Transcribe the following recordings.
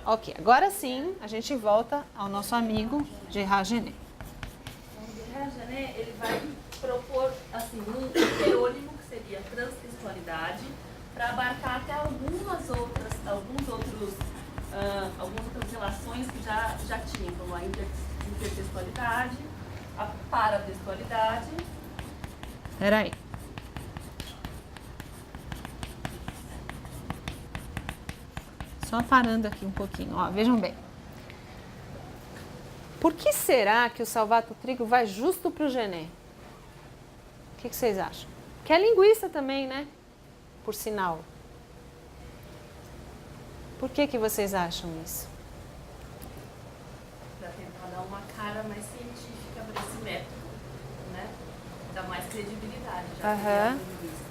Ok, agora sim a gente volta ao nosso amigo Gerard Genet. O Gerard Genet, ele vai propor assim, um teônimo que seria transtextualidade, para abarcar até algumas outras relações que já tinham, como a intertextualidade, a paratextualidade. Peraí. Só parando aqui um pouquinho, ó, vejam bem. Por que será que o Salvato Trigo vai justo para o Genet? O que vocês acham? Que é linguista também, né? Por sinal. Por que vocês acham isso? Para tentar dar uma cara mais científica para esse método, né? Dar mais credibilidade, já que ele é um linguista.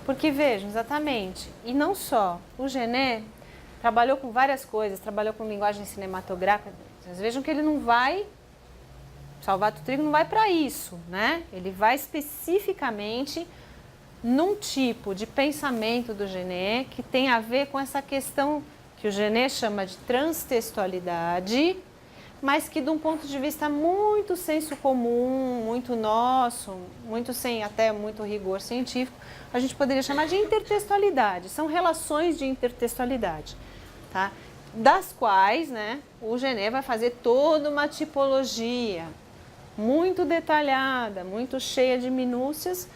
Porque vejam, exatamente, e não só, o Genet trabalhou com várias coisas, trabalhou com linguagem cinematográfica. Vocês vejam que ele não vai, Salvato Trigo não vai para isso, né? Ele vai especificamente num tipo de pensamento do Genet que tem a ver com essa questão que o Genet chama de transtextualidade, mas que de um ponto de vista muito senso comum, muito nosso, muito sem até muito rigor científico, a gente poderia chamar de intertextualidade. São relações de intertextualidade, tá? Das quais, né, o Genet vai fazer toda uma tipologia muito detalhada, muito cheia de minúcias,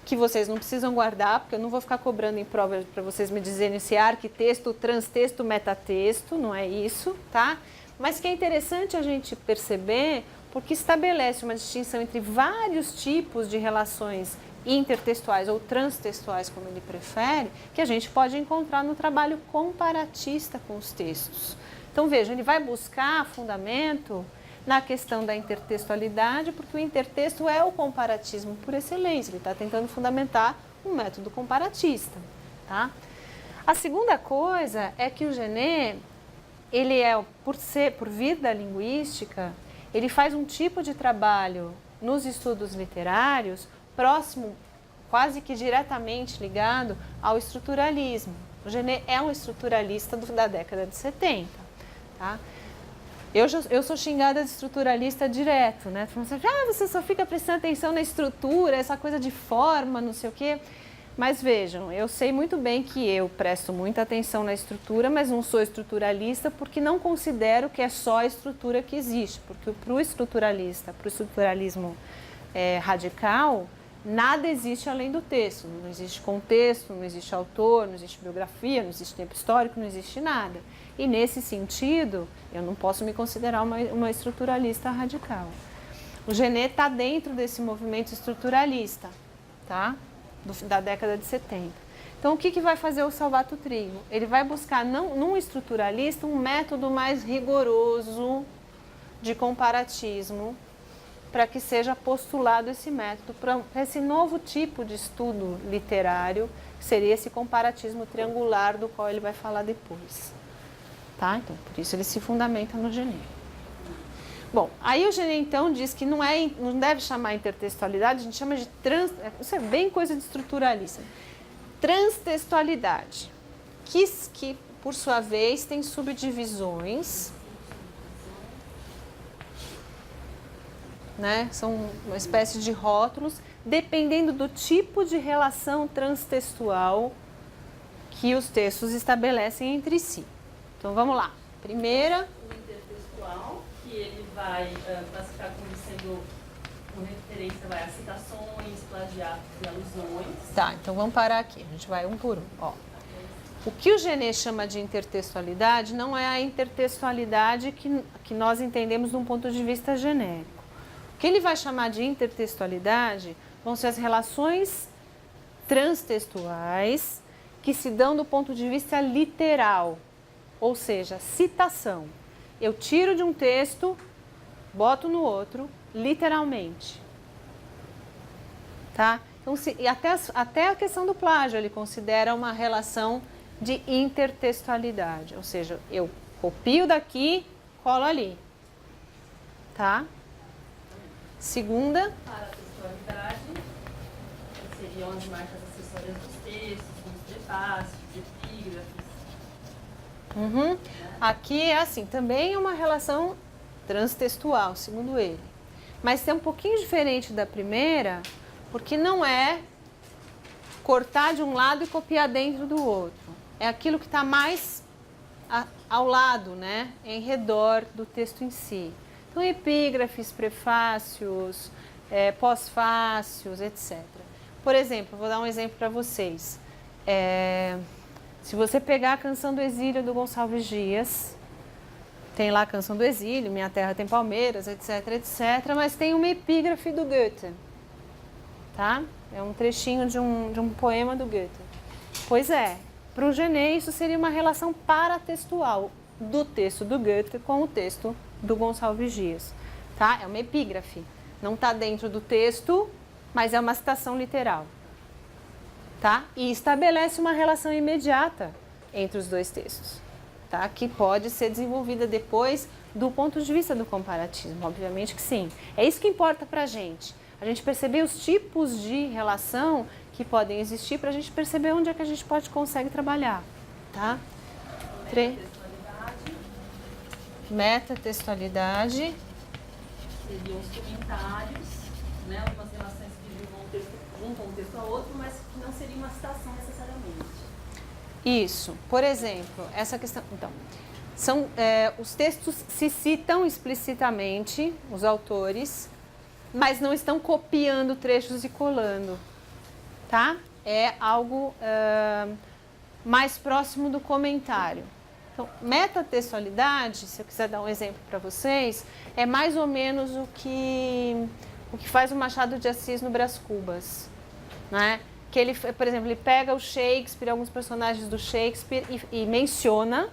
que vocês não precisam guardar, porque eu não vou ficar cobrando em prova para vocês me dizerem se é arquitexto, transtexto, metatexto, não é isso, tá? Mas que é interessante a gente perceber, porque estabelece uma distinção entre vários tipos de relações intertextuais ou transtextuais, como ele prefere, que a gente pode encontrar no trabalho comparatista com os textos. Então, vejam, ele vai buscar fundamento na questão da intertextualidade, porque o intertexto é o comparatismo por excelência, ele está tentando fundamentar um método comparatista, tá? A segunda coisa é que o Genet, ele é, por vir da linguística, ele faz um tipo de trabalho nos estudos literários próximo, quase que diretamente ligado ao estruturalismo. O Genet é um estruturalista da década de 70, tá? Eu sou xingada de estruturalista direto, né? Você só fica prestando atenção na estrutura, essa coisa de forma, não sei o quê. Mas vejam, eu sei muito bem que eu presto muita atenção na estrutura, mas não sou estruturalista porque não considero que é só a estrutura que existe. Porque para o estruturalista, para o estruturalismo radical, nada existe além do texto. Não existe contexto, não existe autor, não existe biografia, não existe tempo histórico, não existe nada. E nesse sentido, eu não posso me considerar uma estruturalista radical. O Genet está dentro desse movimento estruturalista, tá? Da década de 70. Então, o que vai fazer o Salvato Trigo? Ele vai buscar, num estruturalista, um método mais rigoroso de comparatismo, para que seja postulado esse método para esse novo tipo de estudo literário, que seria esse comparatismo triangular do qual ele vai falar depois. Tá? Então, por isso ele se fundamenta no Genet. Bom, aí o Genet então diz que não deve chamar intertextualidade, a gente chama de isso é bem coisa de estruturalista. Transtextualidade, que por sua vez tem subdivisões, né? São uma espécie de rótulos, dependendo do tipo de relação transtextual que os textos estabelecem entre si. Então vamos lá. Primeira. O intertextual, que ele vai classificar como sendo uma referência a citações, plagiatos e alusões. Tá, então vamos parar aqui. A gente vai um por um. Ó. O que o Genet chama de intertextualidade não é a intertextualidade que nós entendemos de um ponto de vista genérico. O que ele vai chamar de intertextualidade vão ser as relações transtextuais que se dão do ponto de vista literal, ou seja, citação. Eu tiro de um texto, boto no outro, literalmente. Tá? Então, e até a questão do plágio ele considera uma relação de intertextualidade, ou seja, eu copio daqui, colo ali. Tá? Segunda. Paratextualidade seriam as marcas acessórias dos textos, como os prefácios, epígrafes. Uhum. Aqui é assim, também é uma relação transtextual, segundo ele. Mas é um pouquinho diferente da primeira, porque não é cortar de um lado e copiar dentro do outro. É aquilo que está mais ao lado, né? Em redor do texto em si. Então, epígrafes, prefácios, pós-fácios, etc. Por exemplo, vou dar um exemplo para vocês. Se você pegar a Canção do Exílio do Gonçalves Dias, tem lá a Canção do Exílio, Minha Terra tem Palmeiras, etc, etc, mas tem uma epígrafe do Goethe, tá? É um trechinho de um poema do Goethe. Pois é, para o Genet isso seria uma relação paratextual do texto do Goethe com o texto do Gonçalves Dias, tá? É uma epígrafe, não está dentro do texto, mas é uma citação literal, tá? E estabelece uma relação imediata entre os dois textos, tá? Que pode ser desenvolvida depois do ponto de vista do comparatismo, obviamente que sim. É isso que importa para a gente perceber os tipos de relação que podem existir para a gente perceber onde é que a gente consegue trabalhar, tá? Metatextualidade. Seriam os comentários, né? Algumas relações que juntam um texto a outro, mas que não seria uma citação necessariamente. Isso. Por exemplo, essa questão... Então, os textos se citam explicitamente, os autores, mas não estão copiando trechos e colando, tá? É algo mais próximo do comentário. Então, metatextualidade, se eu quiser dar um exemplo para vocês, é mais ou menos o que faz o Machado de Assis no Brás Cubas, né? Que ele, por exemplo, ele pega o Shakespeare, alguns personagens do Shakespeare e menciona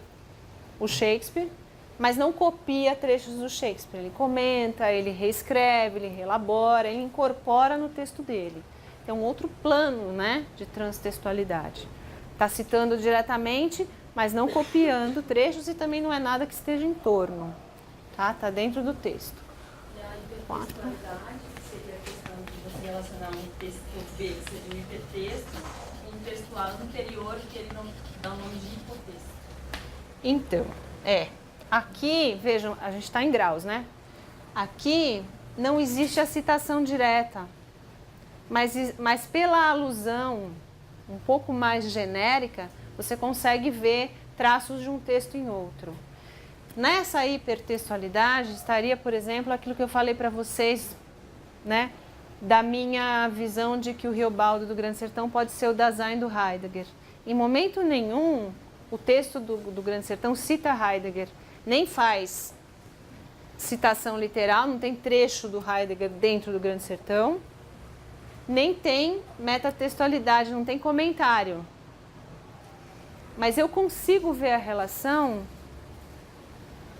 o Shakespeare, mas não copia trechos do Shakespeare. Ele comenta, ele reescreve, ele relabora, ele incorpora no texto dele. É um outro plano, né, de transtextualidade. Está citando diretamente, mas não copiando trechos e também não é nada que esteja em torno. Tá? Tá dentro do texto. E a hipertextualidade seria a questão de você relacionar um texto B, que seria um hipertexto, com um textual anterior que ele não dá o nome de hipotexto. Então, aqui, vejam, a gente está em graus, né? Aqui não existe a citação direta, mas pela alusão um pouco mais genérica, você consegue ver traços de um texto em outro. Nessa hipertextualidade estaria, por exemplo, aquilo que eu falei para vocês, né? Da minha visão de que o Riobaldo do Grande Sertão pode ser o Dasein do Heidegger. Em momento nenhum, o texto do Grande Sertão cita Heidegger, nem faz citação literal, não tem trecho do Heidegger dentro do Grande Sertão, nem tem metatextualidade, não tem comentário. Mas eu consigo ver a relação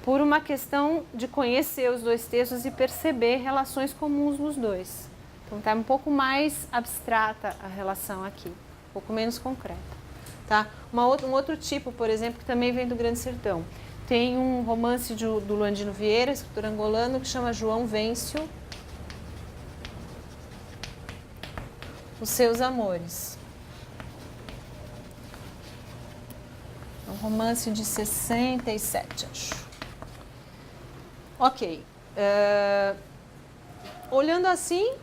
por uma questão de conhecer os dois textos e perceber relações comuns nos dois. Então está um pouco mais abstrata a relação aqui, um pouco menos concreta. Tá? Um outro tipo, por exemplo, que também vem do Grande Sertão. Tem um romance do Luandino Vieira, escritor angolano, que chama João Vêncio, Os Seus Amores. É um romance de 67, acho. Ok. Olhando assim,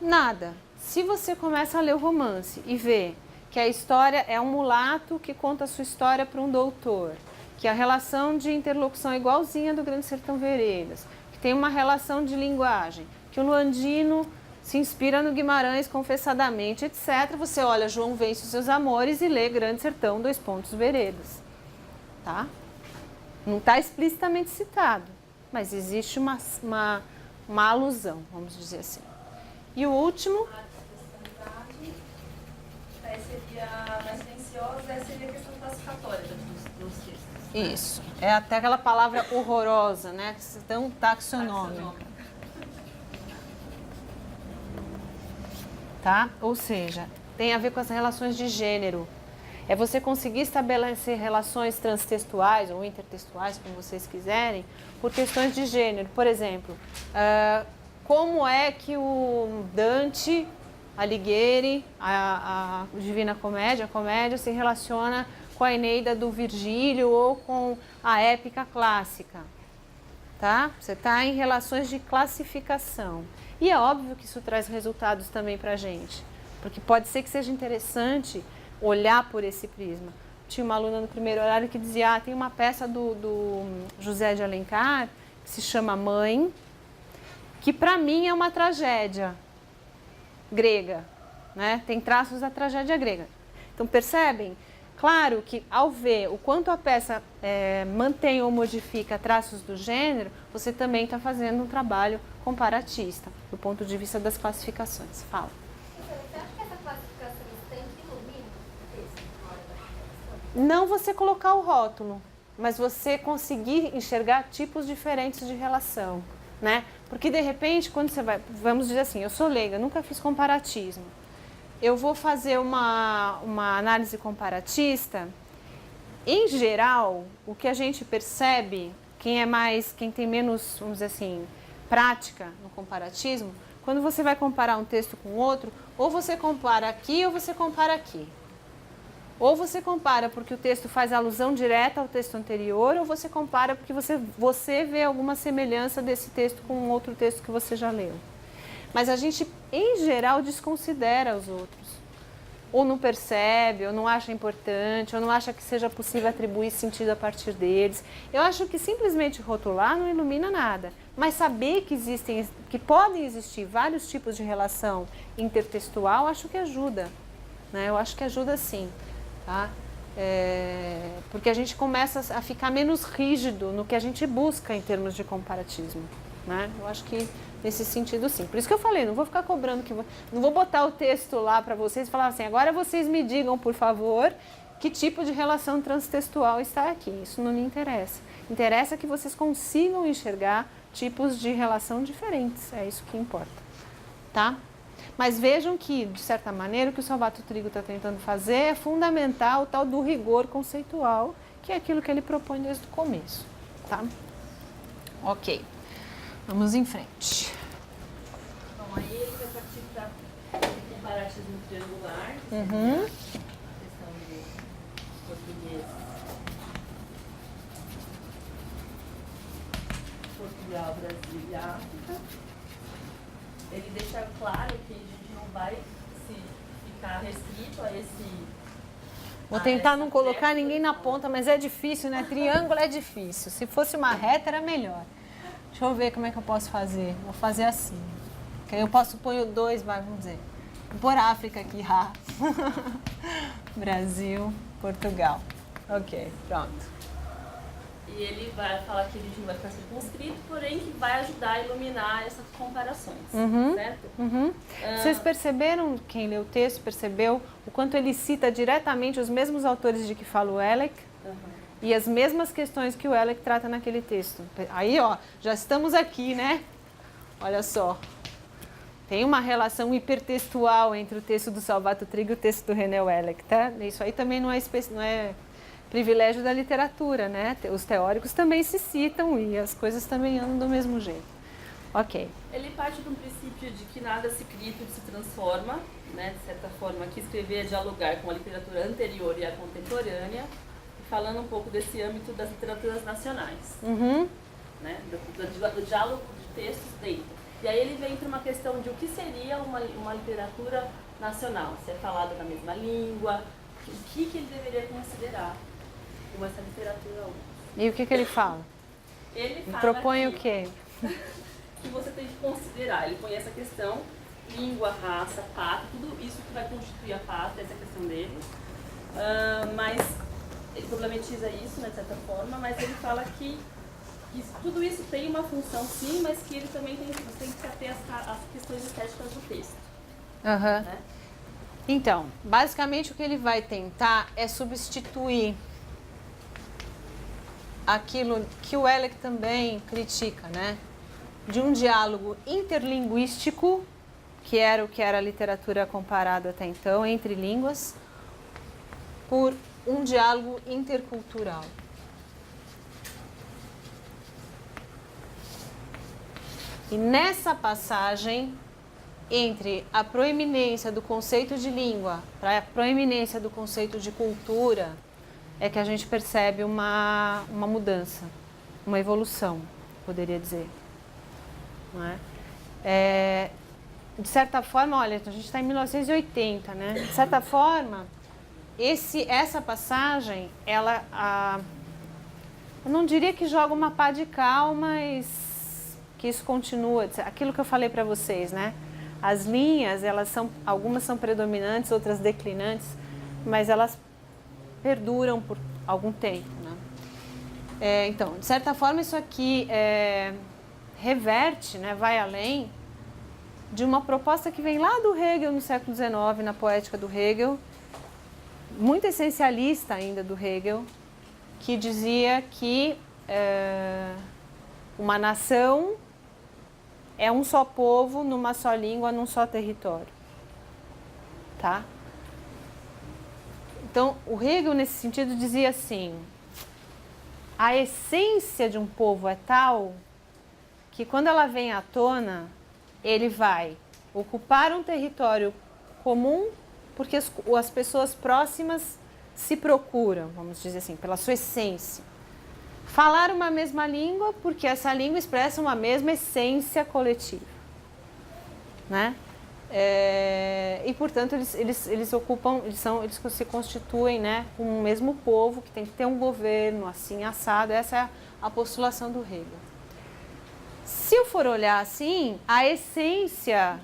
nada. Se você começa a ler o romance e vê que a história é um mulato que conta a sua história para um doutor, que a relação de interlocução é igualzinha do Grande Sertão Veredas, que tem uma relação de linguagem, que o Luandino se inspira no Guimarães confessadamente, etc. Você olha João Vence os Seus Amores e lê Grande Sertão, Veredas. Tá? Não está explicitamente citado, mas existe uma alusão, vamos dizer assim. E o último... Seria mais silenciosa, seria a questão classificatória dos textos. Isso, é até aquela palavra horrorosa, né? Tão taxonômica. Tá? Ou seja, tem a ver com as relações de gênero. É você conseguir estabelecer relações transtextuais ou intertextuais, como vocês quiserem, por questões de gênero. Por exemplo, como é que o Dante, Alighieri, a Divina Comédia, a comédia se relaciona com a Eneida do Virgílio ou com a épica clássica, tá? Você está em relações de classificação. E é óbvio que isso traz resultados também para a gente, porque pode ser que seja interessante olhar por esse prisma. Tinha uma aluna no primeiro horário que dizia, tem uma peça do José de Alencar, que se chama Mãe, que para mim é uma tragédia grega, né? Tem traços da tragédia grega. Então percebem? Claro que ao ver o quanto a peça mantém ou modifica traços do gênero, você também está fazendo um trabalho comparatista, do ponto de vista das classificações. Fala. Você acha que essa classificação tem que ilumina o texto na hora da classificação? Não você colocar o rótulo, mas você conseguir enxergar tipos diferentes de relação, né? Porque de repente, quando você vai, vamos dizer assim, eu sou leiga, nunca fiz comparatismo. Eu vou fazer uma análise comparatista. Em geral, o que a gente percebe, quem tem menos, vamos dizer assim, prática no comparatismo, quando você vai comparar um texto com outro, ou você compara aqui ou você compara aqui. Ou você compara porque o texto faz alusão direta ao texto anterior, ou você compara porque você vê alguma semelhança desse texto com um outro texto que você já leu. Mas a gente, em geral, desconsidera os outros. Ou não percebe, ou não acha importante, ou não acha que seja possível atribuir sentido a partir deles. Eu acho que simplesmente rotular não ilumina nada. Mas saber que podem existir vários tipos de relação intertextual, acho que ajuda. Né? Eu acho que ajuda sim. Tá? Porque a gente começa a ficar menos rígido no que a gente busca em termos de comparatismo. Né? Eu acho que nesse sentido sim. Por isso que eu falei, não vou ficar cobrando, não vou botar o texto lá para vocês e falar assim, agora vocês me digam, por favor, que tipo de relação transtextual está aqui. Isso não me interessa. Interessa que vocês consigam enxergar tipos de relação diferentes. É isso que importa. Tá? Mas vejam que, de certa maneira, o que o Salvato Trigo está tentando fazer é fundamental o tal do rigor conceitual, que é aquilo que ele propõe desde o começo. Tá? Ok. Vamos em frente. Bom, aí ele vai partir para o comparatismo triangular, Uhum. a questão do português, Portugal, Brasil e África. Ele deixa claro que a gente não vai se ficar restrito a esse... Vou tentar não colocar ninguém na ponta, mas é difícil, né? Triângulo é difícil. Se fosse uma reta, era melhor. Deixa eu ver como é que eu posso fazer. Vou fazer assim. Que aí eu posso pôr dois, vamos dizer. Vou pôr África aqui, Brasil, Portugal. Ok, pronto. E ele vai falar que a gente não vai ficar circunscrito, porém que vai ajudar a iluminar essas comparações, certo? Uhum. Vocês perceberam, quem leu o texto, percebeu o quanto ele cita diretamente os mesmos autores de que fala o Elec? E as mesmas questões que o Elec trata naquele texto. Aí, ó, já estamos aqui, né? Olha só. Tem uma relação hipertextual entre o texto do Salvato Trigo e o texto do René Elec, tá? Isso aí também não é privilégio da literatura, né? Os teóricos também se citam e as coisas também andam do mesmo jeito. Ok. Ele parte de um princípio de que nada se cria, tudo se transforma, né? De certa forma, que escrever é dialogar com a literatura anterior e a contemporânea, falando um pouco desse âmbito das literaturas nacionais, né? Do diálogo de textos dentro. E aí ele vem para uma questão de o que seria uma literatura nacional, se é falado na mesma língua, o que ele deveria considerar como essa literatura hoje. E o que ele fala? Ele fala propõe o quê? Que você tem que considerar. Ele põe essa questão, língua, raça, pátria, tudo isso que vai constituir a pátria, essa questão dele. Mas ele problematiza isso, né, de certa forma, mas ele fala que tudo isso tem uma função sim, mas que ele também tem que se ater às questões estéticas do texto. Né? Então, basicamente o que ele vai tentar é substituir aquilo que o Elec também critica, né? De um diálogo interlinguístico, que era o que era a literatura comparada até então, entre línguas, por um diálogo intercultural. E nessa passagem, entre a proeminência do conceito de língua para a proeminência do conceito de cultura, é que a gente percebe uma mudança, uma evolução, poderia dizer. Não é? De certa forma, olha, a gente está em 1980, né? De certa forma, essa passagem, ela, eu não diria que joga uma pá de cal, mas que isso continua. Aquilo que eu falei para vocês, né? As linhas, algumas são predominantes, outras declinantes, mas elas perduram por algum tempo, né? Então, de certa forma, isso aqui reverte, né? Vai além de uma proposta que vem lá do Hegel no século XIX, na poética do Hegel, muito essencialista ainda do Hegel, que dizia que uma nação é um só povo, numa só língua, num só território. Tá? Então, o Hegel, nesse sentido, dizia assim, a essência de um povo é tal que quando ela vem à tona, ele vai ocupar um território comum, porque as pessoas próximas se procuram, vamos dizer assim, pela sua essência. Falar uma mesma língua, porque essa língua expressa uma mesma essência coletiva. Né? E, portanto, eles ocupam, eles se constituem, né, com o mesmo povo, que tem que ter um governo assim, assado. Essa é a postulação do Hegel. Se eu for olhar assim, a essência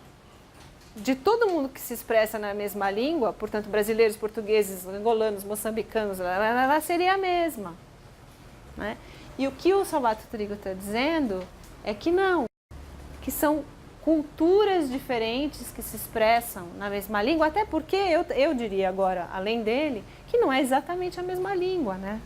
de todo mundo que se expressa na mesma língua, portanto, brasileiros, portugueses, angolanos, moçambicanos, ela seria a mesma. Né? E o que o Salvato Trigo está dizendo é que não, que são culturas diferentes que se expressam na mesma língua, até porque eu diria agora, além dele, que não é exatamente a mesma língua. Né?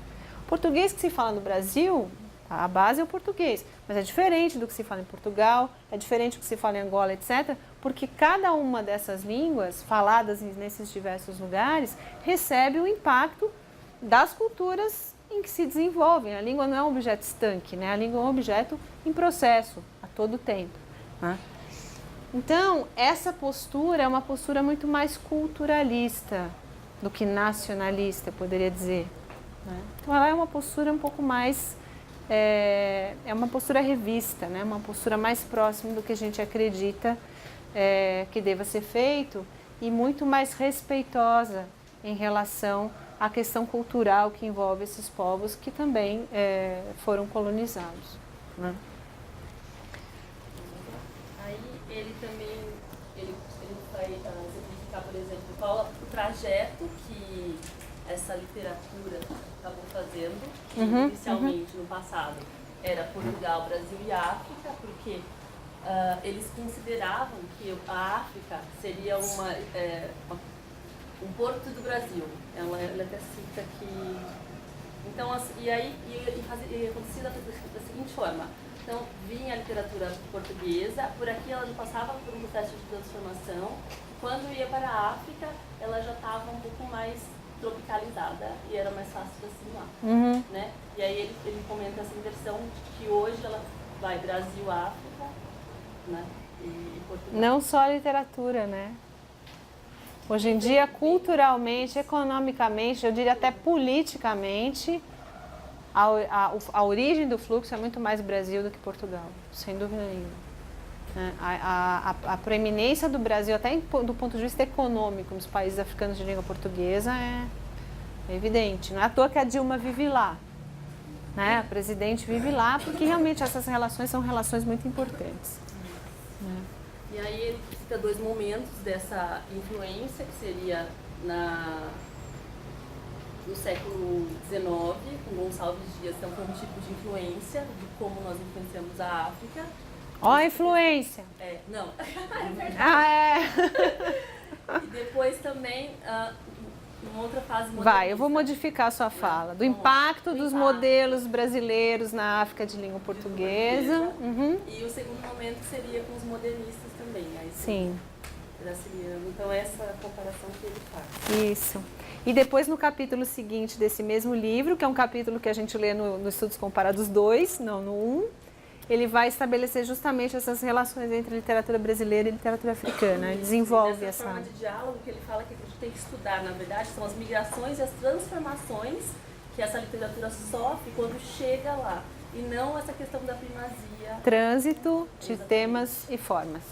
O português que se fala no Brasil, a base é o português, mas é diferente do que se fala em Portugal, é diferente do que se fala em Angola, etc., porque cada uma dessas línguas faladas nesses diversos lugares recebe o impacto das culturas em que se desenvolvem. A língua não é um objeto estanque, né? A língua é um objeto em processo, a todo tempo. Né? Então, essa postura é uma postura muito mais culturalista do que nacionalista, eu poderia dizer. Né? Então, ela é uma postura um pouco mais... É uma postura revista, né? Uma postura mais próxima do que a gente acredita que deva ser feito e muito mais respeitosa em relação à questão cultural que envolve esses povos que também foram colonizados. Né? Aí ele também vai exemplificar, por exemplo, qual o trajeto que essa literatura acabou fazendo, que inicialmente no passado era Portugal, Brasil e África, porque eles consideravam que a África seria um porto do Brasil. Ela até cita que... Então, e acontecia da seguinte forma. Então, vinha a literatura portuguesa, por aqui ela não passava por um processo de transformação. Quando ia para a África, ela já estava um pouco mais tropicalizada e era mais fácil de assimilar. Né? E aí ele comenta essa inversão que hoje ela vai Brasil, África, né? E Portugal. Não só a literatura, né? Hoje em dia, culturalmente, economicamente, eu diria até politicamente, a origem do fluxo é muito mais Brasil do que Portugal, sem dúvida nenhuma. A proeminência do Brasil, até do ponto de vista econômico, nos países africanos de língua portuguesa, é evidente. Não é à toa que a Dilma vive lá. Né? A presidente vive lá, porque realmente essas relações são relações muito importantes. Né? E aí ele cita dois momentos dessa influência, que seria no século XIX, com Gonçalves Dias, então foi um tipo de influência, de como nós influenciamos a África. Ó, a influência! Não. E depois também, numa outra fase modernista. Vai, eu vou modificar a sua fala. Do impacto dos modelos brasileiros na África de língua portuguesa. E o segundo momento seria com os modernistas também. Aí, sim. Então, essa comparação que ele faz. Isso. E depois, no capítulo seguinte desse mesmo livro, que é um capítulo que a gente lê no Estudos Comparados 2, não no 1, ele vai estabelecer justamente essas relações entre literatura brasileira e literatura africana. Ele desenvolve essa forma de diálogo que ele fala que a gente tem que estudar, na verdade, são as migrações e as transformações que essa literatura sofre quando chega lá, e não essa questão da primazia. Trânsito de Exatamente. temas e formas.